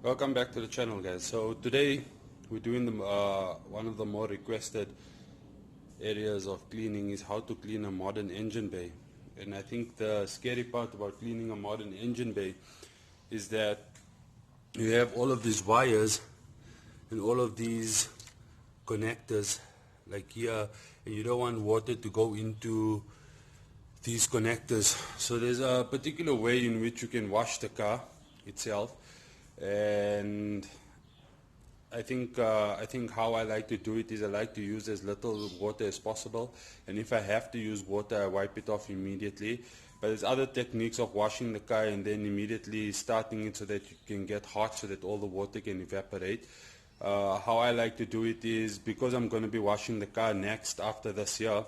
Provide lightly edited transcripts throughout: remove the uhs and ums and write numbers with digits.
Welcome back to the channel, guys. So today we're doing one of the more requested areas of cleaning is how to clean a modern engine bay. And I think the scary part about cleaning a modern engine bay is that you have all of these wires and all of these connectors like here, and you don't want water to go into these connectors. So there's a particular way in which you can wash the car itself, and I think how I like to do it is I like to use as little water as possible, and if I have to use water I wipe it off immediately. But there's other techniques of washing the car and then immediately starting it so that you can get hot so that all the water can evaporate. How I like to do it is, because I'm going to be washing the car next after this here,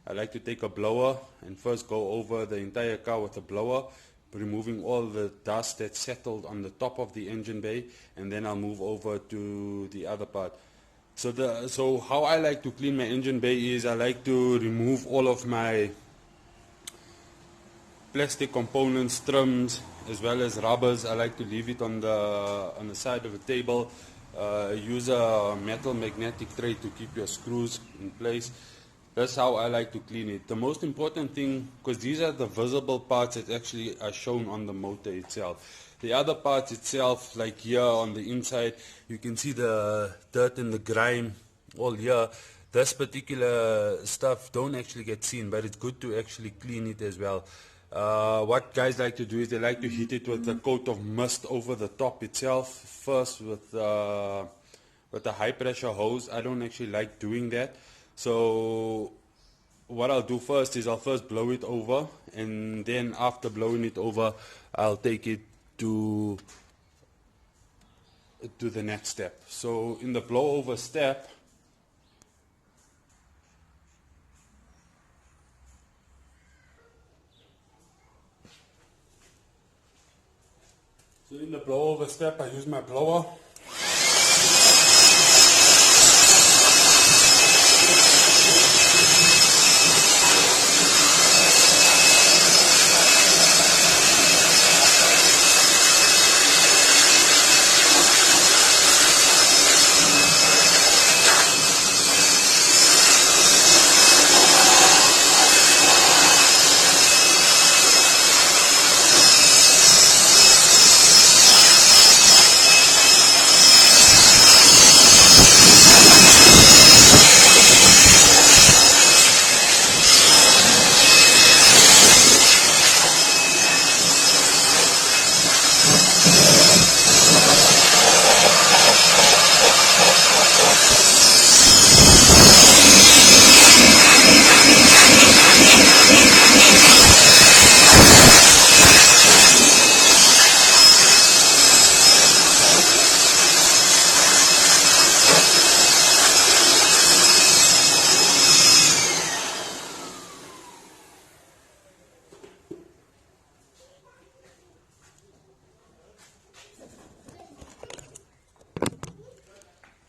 I like to take a blower and first go over the entire car with a blower, removing all the dust that's settled on the top of the engine bay, and then I'll move over to the other part. So how I like to clean my engine bay is I like to remove all of my plastic components, trims, as well as rubbers. I like to leave it on the side of the table. Use a metal magnetic tray to keep your screws in place. That's how I like to clean it. The most important thing, because these are the visible parts that actually are shown on the motor itself. The other parts itself, like here on the inside, you can see the dirt and the grime all here. This particular stuff don't actually get seen, but it's good to actually clean it as well. What guys like to do is they like to hit it with a coat of mist over the top itself first with a high pressure hose. I don't actually like doing that. So what I'll do first is I'll first blow it over, and then after blowing it over I'll take it to the next step. So in the blow over step, I use my blower.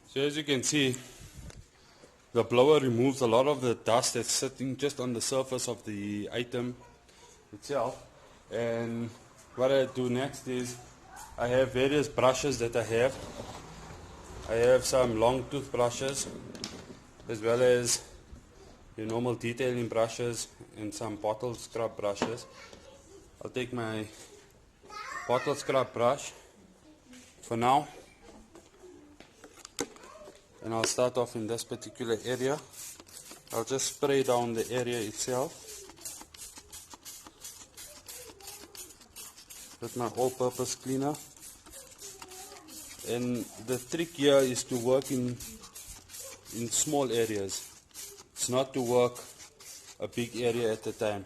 So as you can see, the blower removes a lot of the dust that's sitting just on the surface of the item itself. And what I do next is I have various brushes that I have. I have some long toothbrushes as well as your normal detailing brushes and some bottle scrub brushes. I'll take my bottle scrub brush for now, and I'll start off in this particular area. I'll just spray down the area itself with my all-purpose cleaner. And the trick here is to work in small areas. It's not to work a big area at a time.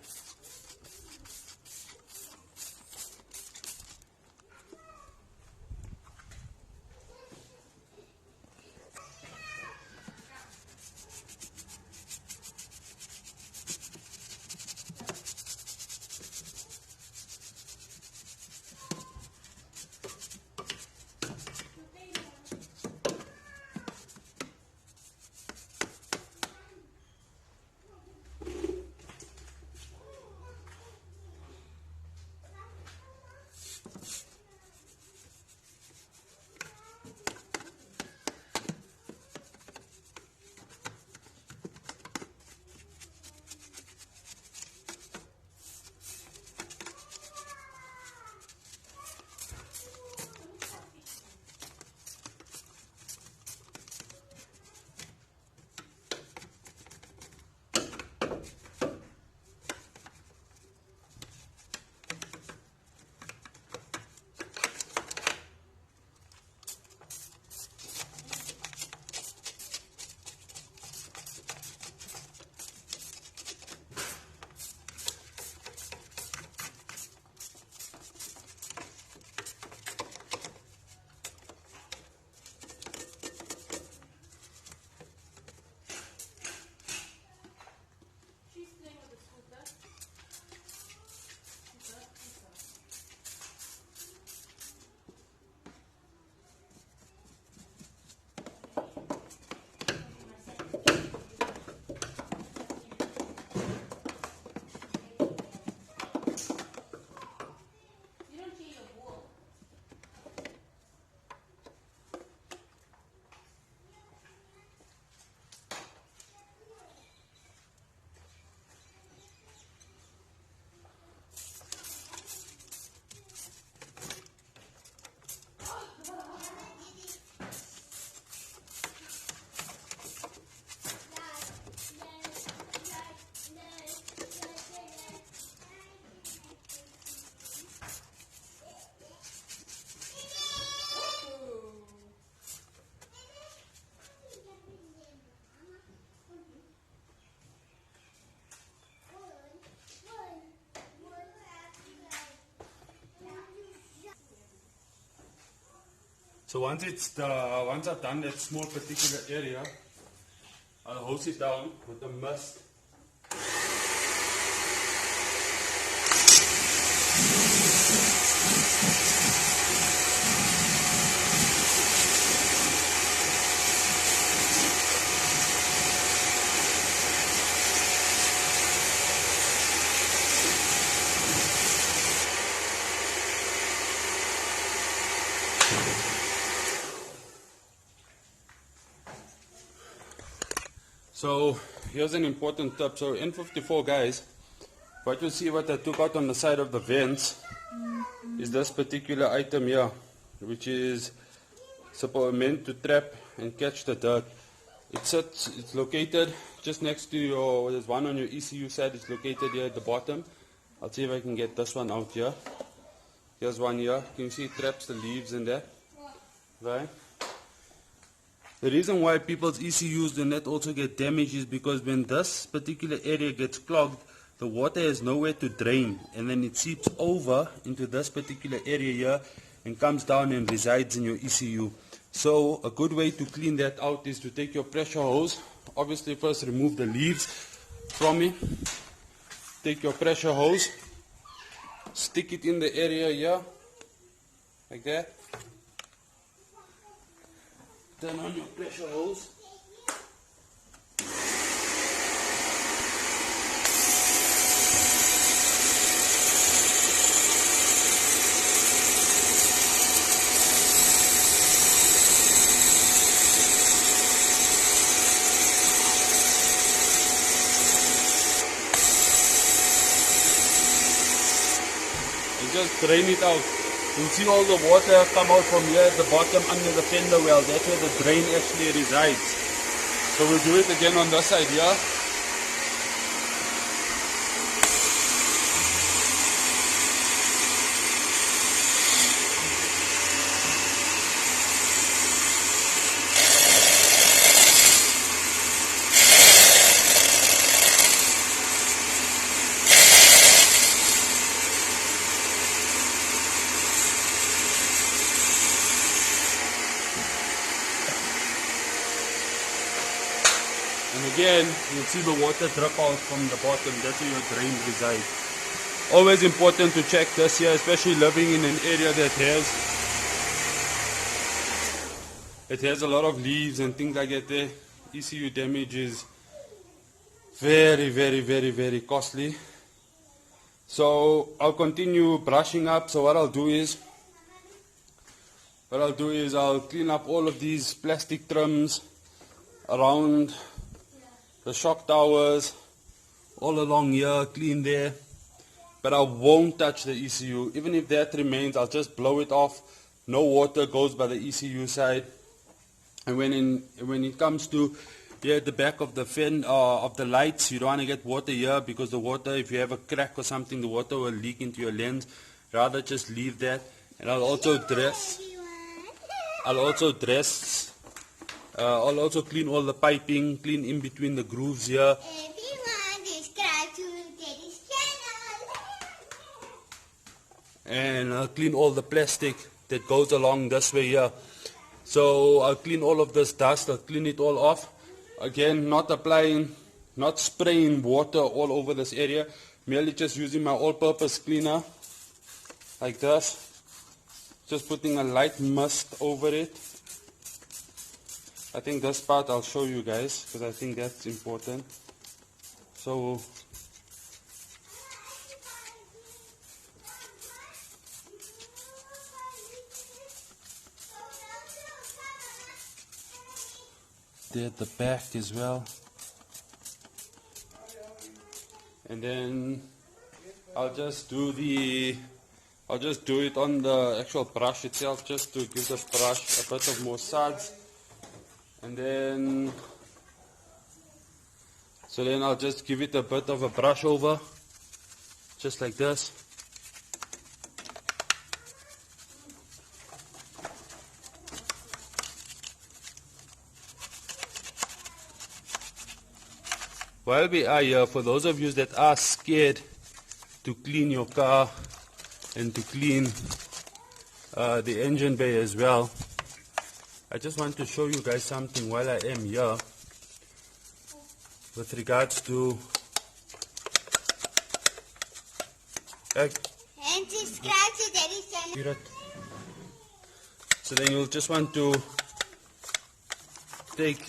So once I've done that small particular area, I'll hose it down with the mist. So here's an important tip. So N54 guys, what you see what I took out on the side of the vents is this particular item here, which is meant to trap and catch the dirt. It's located just next to your, there's one on your ECU side, it's located here at the bottom. I'll see if I can get this one out here. Here's one here, can you see it traps the leaves in there, right? The reason why people's ECUs do not also get damaged is because when this particular area gets clogged, the water has nowhere to drain, and then it seeps over into this particular area here and comes down and resides in your ECU. So a good way to clean that out is to take your pressure hose. Obviously first remove the leaves from it. Take your pressure hose, stick it in the area here, like that. Turn on your pressure hose. And just drain it out. You'll see all the water come out from here at the bottom under the fender well. That's where the drain actually resides. So we'll do it again on this side here. And again, you'll see the water drip out from the bottom. That's where your drain resides. Always important to check this here, especially living in an area that has a lot of leaves and things like that there. ECU damage is very, very, very, very costly. So I'll continue brushing up. So what I'll do is I'll clean up all of these plastic trims around the shock towers, all along here, clean there, but I won't touch the ECU. Even if that remains, I'll just blow it off. No water goes by the ECU side. And when it comes to here at the back of the fin of the lights, you don't want to get water here, because the water, if you have a crack or something, the water will leak into your lens. Rather just leave that. And I'll also clean all the piping, clean in between the grooves here. Everyone, subscribe to Daddy's channel. And I'll clean all the plastic that goes along this way here. So I'll clean all of this dust, I'll clean it all off. Again, not spraying water all over this area, merely just using my all-purpose cleaner, like this. Just putting a light mist over it. I think this part I'll show you guys, because I think that's important. So there at the back as well. And then I'll just do it on the actual brush itself, just to give the brush a bit of more suds. And then I'll just give it a bit of a brush over, just like this. While we are here, for those of you that are scared to clean your car and to clean the engine bay as well, I just want to show you guys something while I am here with regards to And subscribe to Daddy's channel. So then you'll just want to take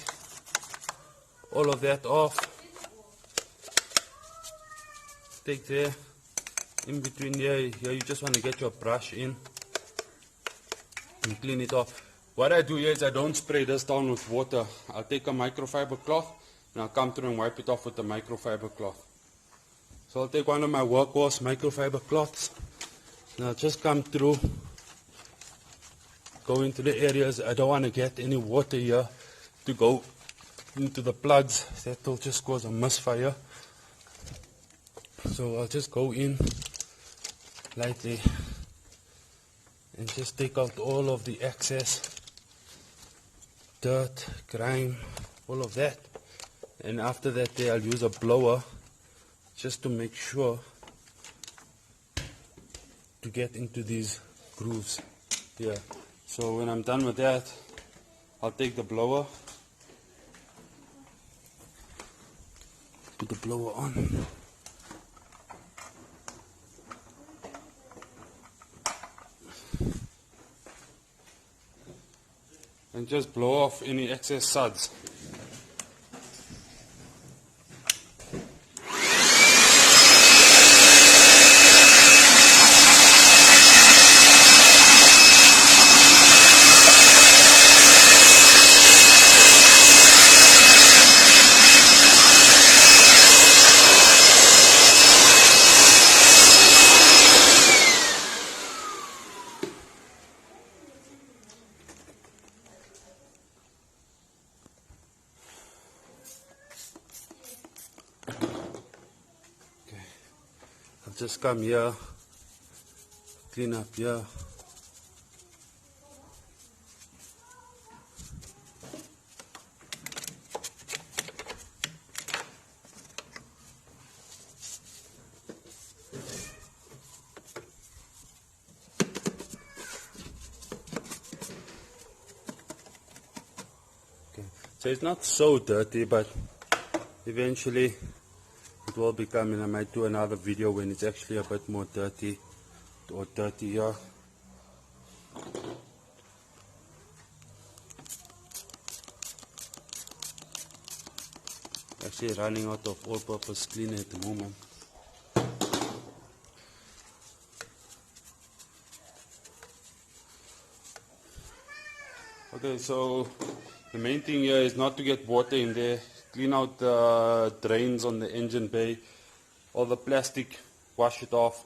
all of that off. Take there, in between there, here you just want to get your brush in and clean it off. What I do here is I don't spray this down with water. I'll take a microfiber cloth and I'll come through and wipe it off with the microfiber cloth. So I'll take one of my workhorse microfiber cloths and I'll just come through, go into the areas. I don't want to get any water here to go into the plugs. That will just cause a misfire. So I'll just go in lightly and just take out all of the excess dirt, grime, all of that. And after that I'll use a blower just to make sure to get into these grooves here. So when I'm done with that, I'll take the blower, put the blower on. And just blow off any excess suds. I'll just come here, clean up here. Okay. So it's not so dirty, but eventually it will become, and I might do another video when it's actually a bit more dirty or dirtier. Actually running out of all-purpose cleaner at the moment. Okay, so the main thing here is not to get water in there. Clean out the drains on the engine bay, all the plastic, wash it off,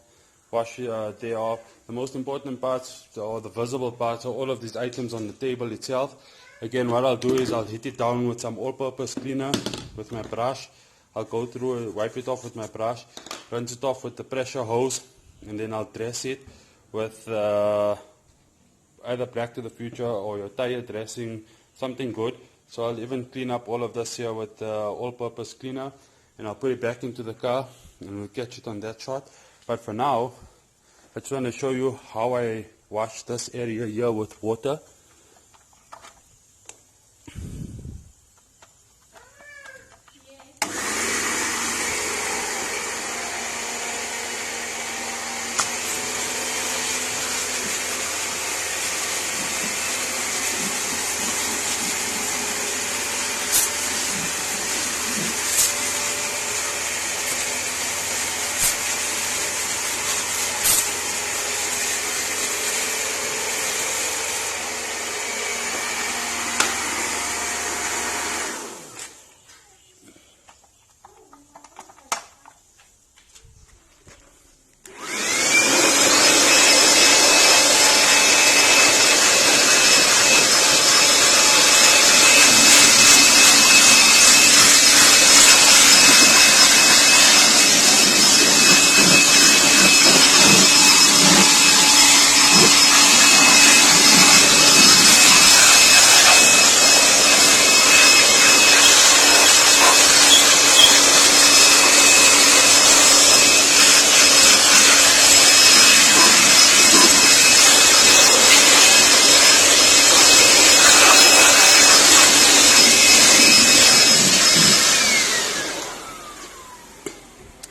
wash they off. The most important parts, or the visible parts, are all of these items on the table itself. Again, what I'll do is I'll hit it down with some all-purpose cleaner with my brush. I'll go through and wipe it off with my brush, rinse it off with the pressure hose, and then I'll dress it with either Black to the Future or your tire dressing, something good. So I'll even clean up all of this here with all-purpose cleaner, and I'll put it back into the car and we'll catch it on that shot. But for now, I just want to show you how I wash this area here with water.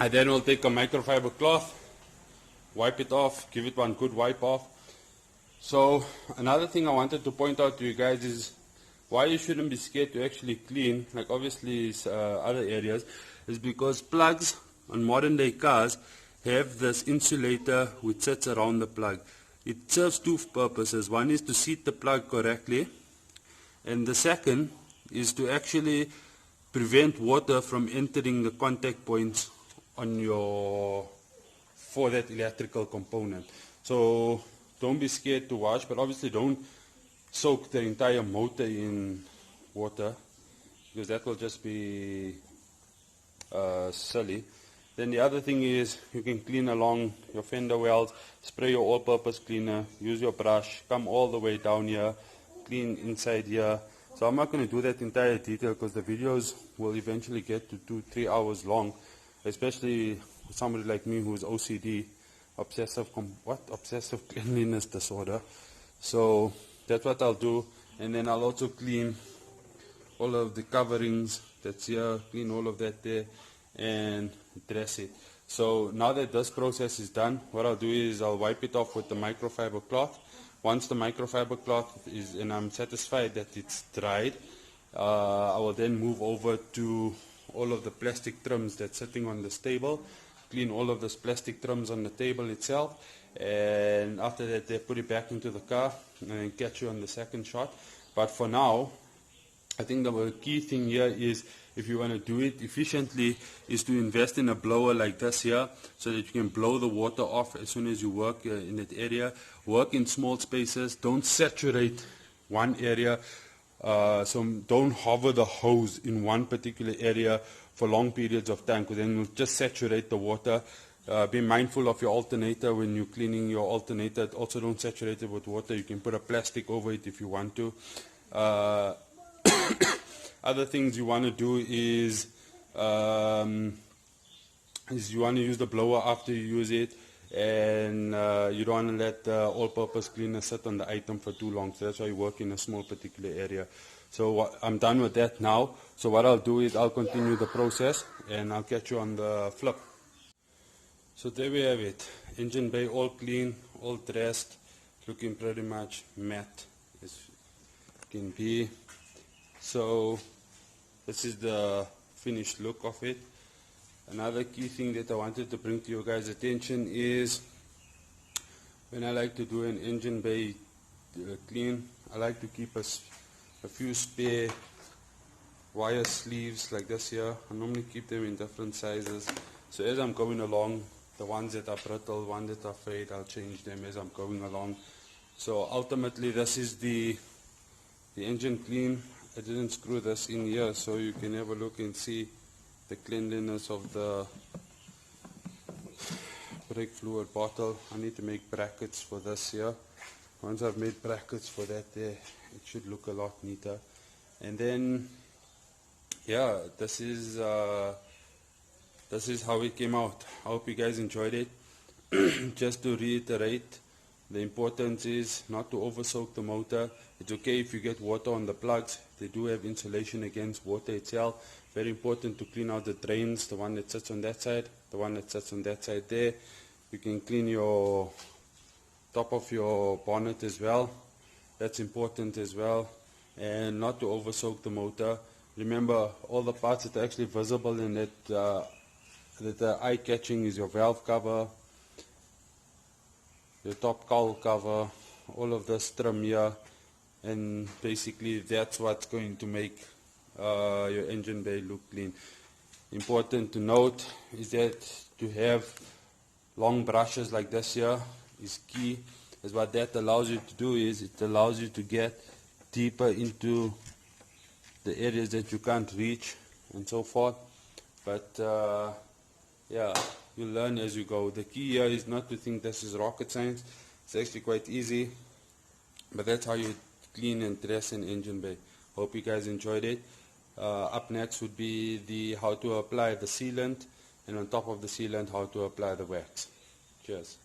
I then will take a microfiber cloth, wipe it off, give it one good wipe off. So another thing I wanted to point out to you guys is why you shouldn't be scared to actually clean, like obviously other areas, is because plugs on modern day cars have this insulator which sits around the plug. It serves two purposes. One is to seat the plug correctly, and the second is to actually prevent water from entering the contact points on for that electrical component. So don't be scared to wash, but obviously don't soak the entire motor in water, because that will just be silly. Then the other thing is you can clean along your fender wells, spray your all-purpose cleaner, use your brush, come all the way down here, clean inside here. So I'm not going to do that entire detail because the videos will eventually get to 2-3 hours long, especially for somebody like me who's OCD, obsessive cleanliness disorder. So that's what I'll do, and then I'll also clean all of the coverings that's here, clean all of that there, and dress it. So now that this process is done, what I'll do is I'll wipe it off with the microfiber cloth. Once the microfiber cloth is, and I'm satisfied that it's dried, I will then move over to all of the plastic trims that's sitting on this table, clean all of those plastic trims on the table itself, and after that they put it back into the car and then catch you on the second shot. But for now, I think the key thing here is, if you want to do it efficiently, is to invest in a blower like this here, so that you can blow the water off as soon as you work in that area. Work in small spaces, don't saturate one area, so don't hover the hose in one particular area for long periods of time, because then you'll just saturate the water. Be mindful of your alternator when you're cleaning your alternator. Also don't saturate it with water. You can put a plastic over it if you want to. Other things you want to do is you want to use the blower after you use it, and you don't want to let the all-purpose cleaner sit on the item for too long. So that's why you work in a small particular area. So I'm done with that now. So what I'll do is I'll continue the process, and I'll catch you on the flip. So there we have it. Engine bay all clean, all dressed, looking pretty much matte as can be. So this is the finished look of it. Another key thing that I wanted to bring to your guys' attention is, when I like to do an engine bay clean, I like to keep a few spare wire sleeves like this here. I normally keep them in different sizes, so as I'm going along, the ones that are brittle, ones that are frayed, I'll change them as I'm going along. So ultimately this is the engine clean. I didn't screw this in here, so you can have a look and see the cleanliness of the brake fluid bottle. I need to make brackets for this here. Once I've made brackets for that there, it should look a lot neater. And then, yeah, this is how it came out. I hope you guys enjoyed it. Just to reiterate, the importance is not to over soak the motor. It's okay if you get water on the plugs. They do have insulation against water itself. Very important to clean out the drains, the one that sits on that side, the one that sits on that side there. You can clean your top of your bonnet as well. That's important as well. And not to over soak the motor. Remember, all the parts that are actually visible in it, that are eye-catching, is your valve cover, your top cowl cover, all of this trim here, and basically that's what's going to make your engine bay look clean. Important to note is that to have long brushes like this here is key, as what that allows you to do is it allows you to get deeper into the areas that you can't reach and so forth. But yeah, you learn as you go. The key here is not to think this is rocket science. It's actually quite easy, but that's how you clean and dress an engine bay. Hope you guys enjoyed it. Up next would be the how to apply the sealant, and on top of the sealant how to apply the wax. Cheers.